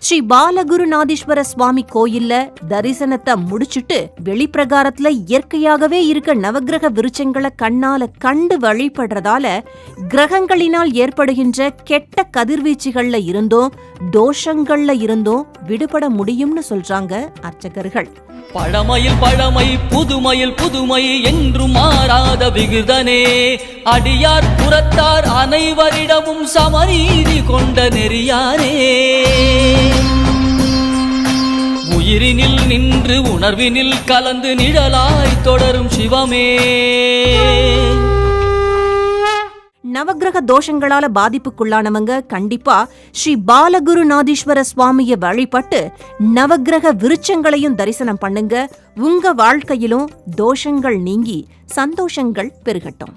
ஸ்ரீ பாலகுருநாதீஸ்வர சுவாமி கோயில்ல தரிசனத்தை முடிச்சுட்டு வெளிப்பிரகாரத்துல இயற்கையாகவே இருக்க நவக்கிரக விருட்சங்களை கண்ணால கண்டு வழிபடுறதால கிரகங்களினால் ஏற்படுகின்ற கெட்ட கதிர்வீச்சுகள்ல இருந்தும் தோஷங்கள்ல இருந்தும் விடுபட முடியும்னு சொல்றாங்க அர்ச்சகர்கள். பழமையில் பழமை, புதுமையில் புதுமை என்று மாறாத விகிதனே, அடியார் புறத்தார் அனைவரிடமும் சமநீதி கொண்ட நெறியானே, உயிரினில் நின்று உணர்வினில் கலந்து நிழலாய் தொடரும் சிவமே. நவக்கிரக தோஷங்களால பாதிப்புக்குள்ளானவங்க கண்டிப்பா ஸ்ரீ பாலகுருநாதீஸ்வர சுவாமிய வழிபட்டு நவக்கிரக விருட்சங்களையும் தரிசனம் பண்ணுங்க. உங்க வாழ்க்கையிலும் தோஷங்கள் நீங்கி சந்தோஷங்கள் பெருகட்டும்.